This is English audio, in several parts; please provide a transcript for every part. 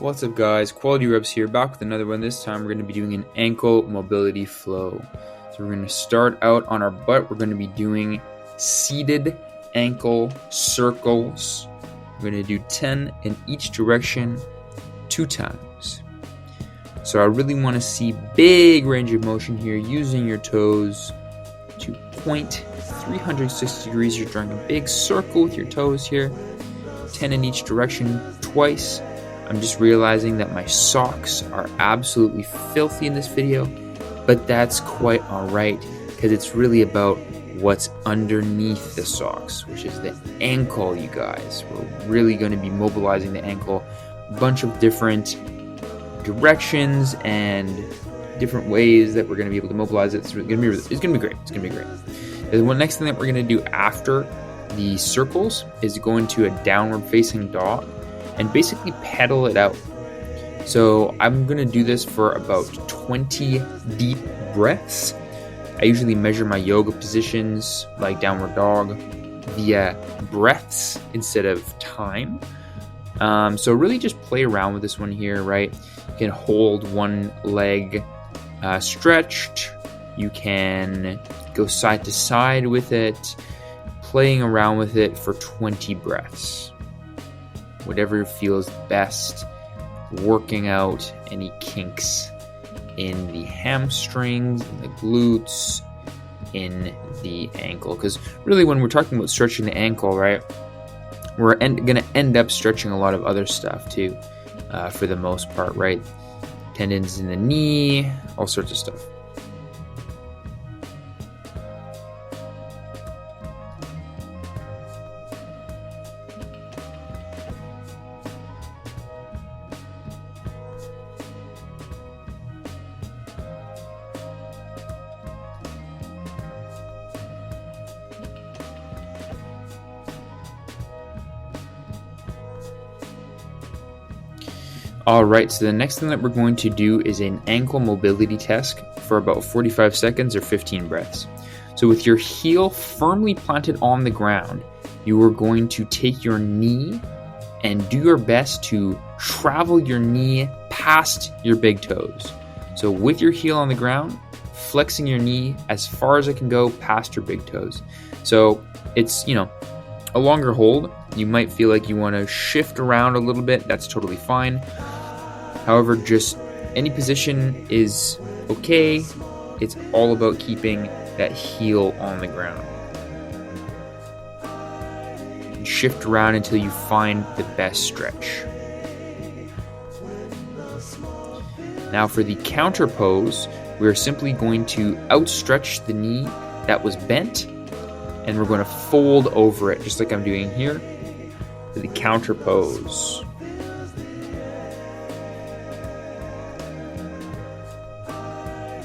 What's up guys, Quality Reps here, back with another one. This time we're going to be doing an ankle mobility flow. So we're going to start out on our butt. We're going to be doing seated ankle circles. We're going to do 10 in each direction 2 times. So I really want to see big range of motion here, using your toes to point 360 degrees. You're drawing a big circle with your toes here, 10 in each direction twice. I'm just realizing that my socks are absolutely filthy in this video, but that's quite alright, because it's really about what's underneath the socks, which is the ankle, you guys. We're really going to be mobilizing the ankle, a bunch of different directions and different ways that we're going to be able to mobilize it. It's going to be great. It's going to be great. The next thing that we're going to do after the circles is go into a downward facing dog and basically pedal it out. So I'm going to do this for about 20 deep breaths. I usually measure my yoga positions, like downward dog, via breaths instead of time. So really just play around with this one here, right? You can hold one leg stretched. You can go side to side with it, playing around with it for 20 breaths. Whatever feels best, working out any kinks in the hamstrings, in the glutes, in the ankle. Because really when we're talking about stretching the ankle, right, we're going to end up stretching a lot of other stuff too, for the most part, right? Tendons in the knee, all sorts of stuff. Alright, so the next thing that we're going to do is an ankle mobility test for about 45 seconds or 15 breaths. So with your heel firmly planted on the ground, you are going to take your knee and do your best to travel your knee past your big toes. So with your heel on the ground, flexing your knee as far as it can go past your big toes. So it's, a longer hold. You might feel like you want to shift around a little bit. That's totally fine. However, just any position is okay. It's all about keeping that heel on the ground. And shift around until you find the best stretch. Now for the counter pose, we're simply going to outstretch the knee that was bent, and we're going to fold over it, just like I'm doing here, for the counter pose.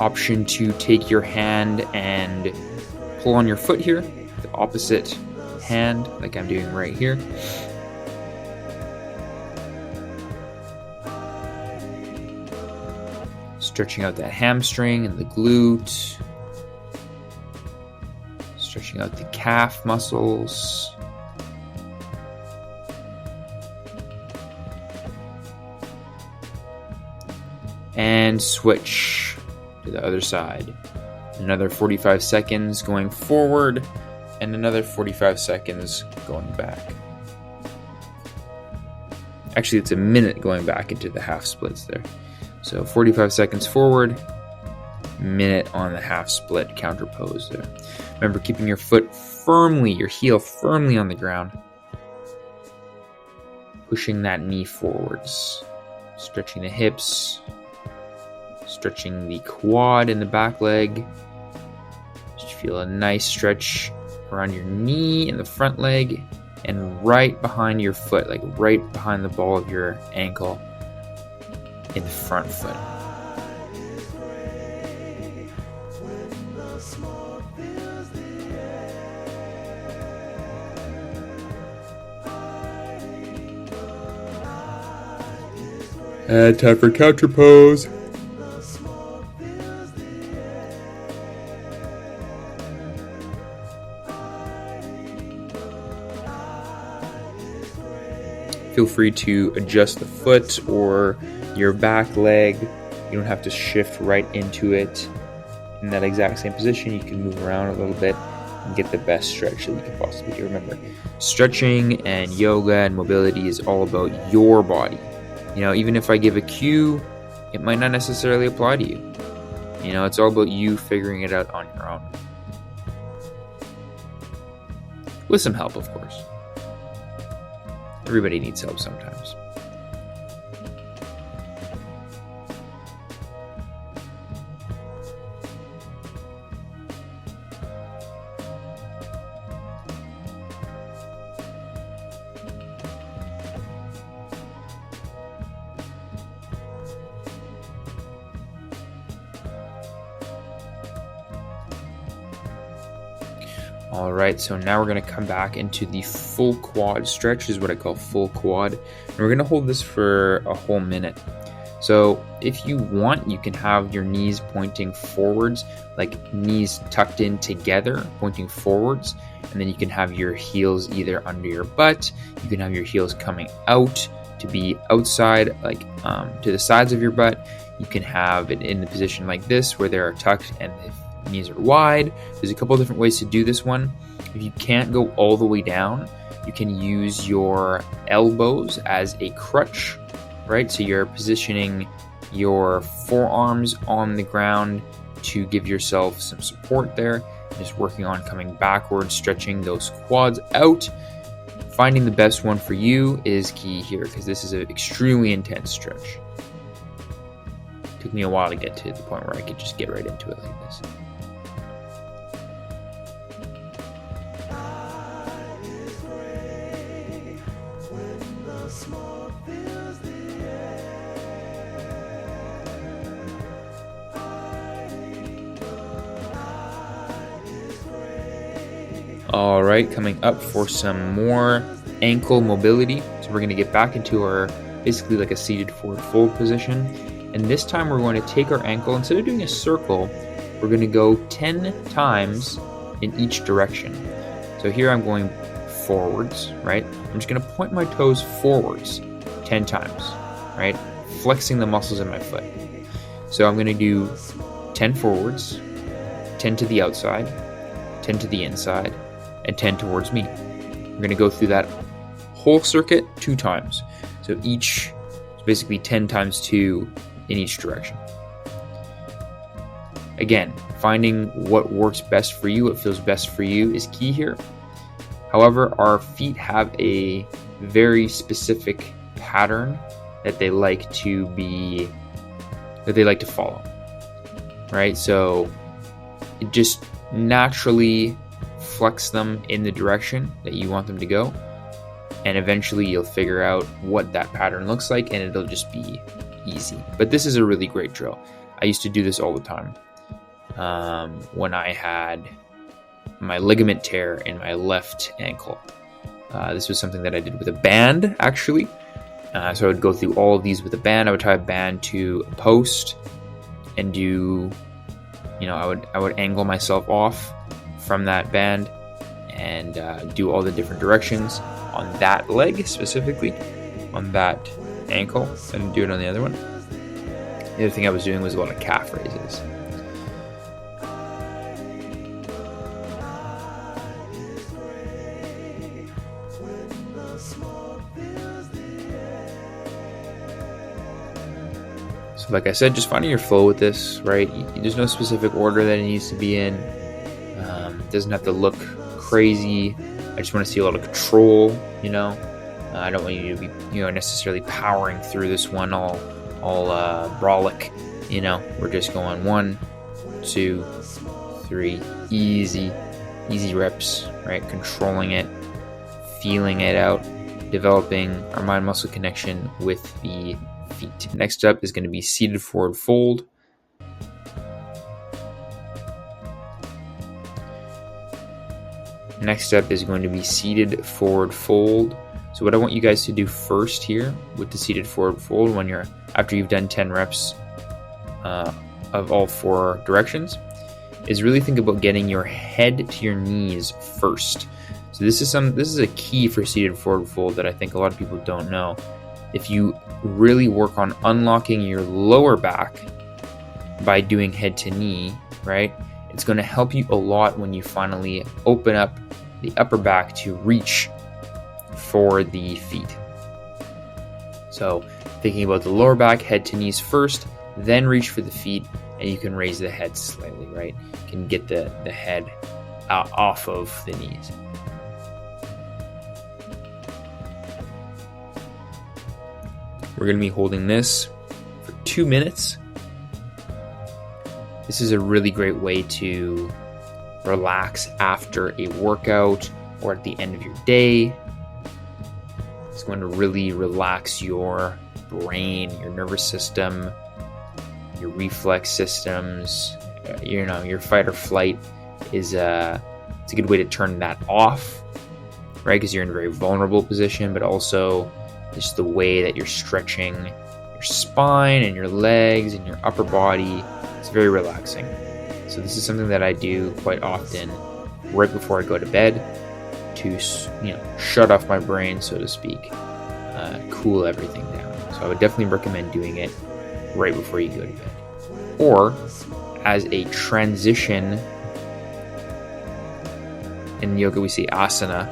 Option to take your hand and pull on your foot here, the opposite hand, like I'm doing right here. Stretching out that hamstring and the glute. Stretching out the calf muscles. And switch to the other side. Another 45 seconds going forward and another 45 seconds going back. Actually, it's a minute going back into the half splits there. So 45 seconds forward, minute on the half split counter pose there. Remember, keeping your foot firmly, your heel firmly on the ground. Pushing that knee forwards. Stretching the hips. Stretching the quad in the back leg. Just feel a nice stretch around your knee and the front leg. And right behind your foot, like right behind the ball of your ankle in the front foot. And time for counter pose. Feel free to adjust the foot or your back leg. You don't have to shift right into it in that exact same position. You can move around a little bit and get the best stretch that you can possibly do. Remember, stretching and yoga and mobility is all about your body. Even if I give a cue, it might not necessarily apply to you. It's all about you figuring it out on your own. With some help, of course. Everybody needs help sometimes. All right, so now we're going to come back into the full quad stretch, is what I call full quad. And we're going to hold this for a whole minute. So if you want, you can have your knees pointing forwards, like knees tucked in together, pointing forwards. And then you can have your heels either under your butt. You can have your heels coming out to be outside, like to the sides of your butt. You can have it in the position like this, where they are tucked and the knees are wide. There's a couple of different ways to do this one. If you can't go all the way down, you can use your elbows as a crutch, right? So you're positioning your forearms on the ground to give yourself some support there. Just working on coming backwards, stretching those quads out. Finding the best one for you is key here, because this is an extremely intense stretch. Took me a while to get to the point where I could just get right into it like this. All right, coming up for some more ankle mobility. So we're going to get back into our basically like a seated forward fold position. And this time we're going to take our ankle, instead of doing a circle, we're going to go 10 times in each direction. So here I'm going forwards, right? I'm just going to point my toes forwards 10 times, right? Flexing the muscles in my foot. So I'm going to do 10 forwards, 10 to the outside, 10 to the inside, and 10 towards me. We're going to go through that whole circuit 2 times. So each is basically 10 times 2 in each direction. Again, finding what works best for you, what feels best for you is key here. However, our feet have a very specific pattern that they like to follow, right? So it just naturally flex them in the direction that you want them to go, and eventually you'll figure out what that pattern looks like, and it'll just be easy. But this is a really great drill. I used to do this all the time when I had my ligament tear in my left ankle. This was something that I did with a band, actually. So I would go through all of these with a band. I would tie a band to a post and do, I would angle myself off from that band and do all the different directions on that leg, specifically on that ankle. I didn't do it on the other one. The other thing I was doing was a lot of calf raises. So like I said, just finding your flow with this, right? There's no specific order that it needs to be in. It doesn't have to look crazy. I just want to see a lot of control, I don't want you to be, necessarily powering through this one all brolic, We're just going 1, 2, 3, easy reps, right? Controlling it, feeling it out, developing our mind-muscle connection with the feet. Next up is going to be seated forward fold. Next up is going to be seated forward fold. So what I want you guys to do first here with the seated forward fold, after you've done 10 reps of all 4 directions, is really think about getting your head to your knees first. So this is a key for seated forward fold that I think a lot of people don't know. If you really work on unlocking your lower back by doing head to knee, right, it's going to help you a lot when you finally open up the upper back to reach for the feet. So thinking about the lower back, head to knees first, then reach for the feet, and you can raise the head slightly, right? You can get the head off of the knees. We're going to be holding this for 2 minutes. This is a really great way to relax after a workout or at the end of your day. It's going to really relax your brain, your nervous system, your reflex systems. Your fight or flight it's a good way to turn that off, right? Because you're in a very vulnerable position, but also just the way that you're stretching your spine and your legs and your upper body. It's very relaxing. So this is something that I do quite often right before I go to bed to shut off my brain, so to speak, cool everything down. So I would definitely recommend doing it right before you go to bed, or as a transition. In yoga we say asana,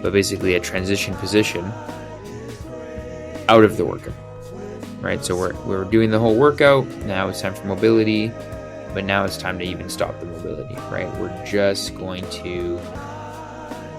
but basically a transition position out of the workout, right? So we're doing the whole workout. Now it's time for mobility, but now it's time to even stop the mobility, right? We're just going to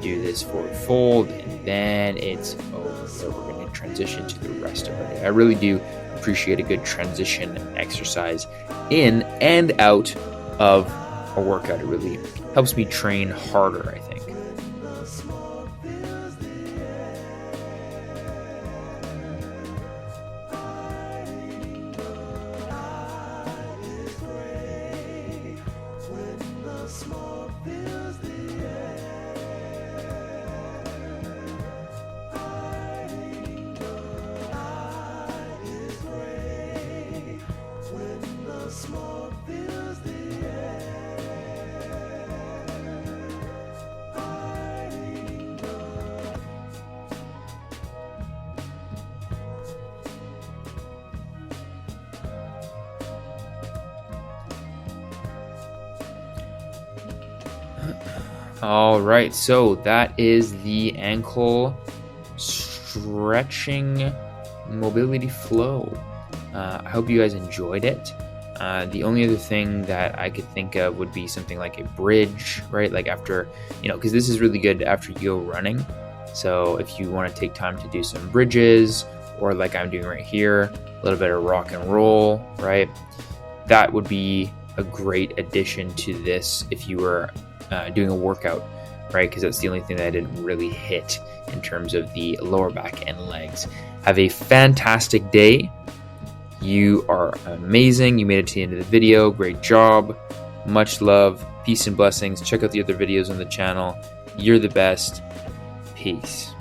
do this forward fold, and then it's over. So we're going to transition to the rest of our day. I really do appreciate a good transition exercise in and out of a workout. It really helps me train harder, I think. All right, so that is the ankle stretching mobility flow. I hope you guys enjoyed it. The only other thing that I could think of would be something like a bridge, right? Like after, because this is really good after you go running. So if you want to take time to do some bridges, or like I'm doing right here, a little bit of rock and roll, right? That would be a great addition to this if you were doing a workout, right? Because that's the only thing that I didn't really hit in terms of the lower back and legs. Have a fantastic day. You are amazing. You made it to the end of the video. Great job. Much love. Peace and blessings. Check out the other videos on the channel. You're the best. Peace.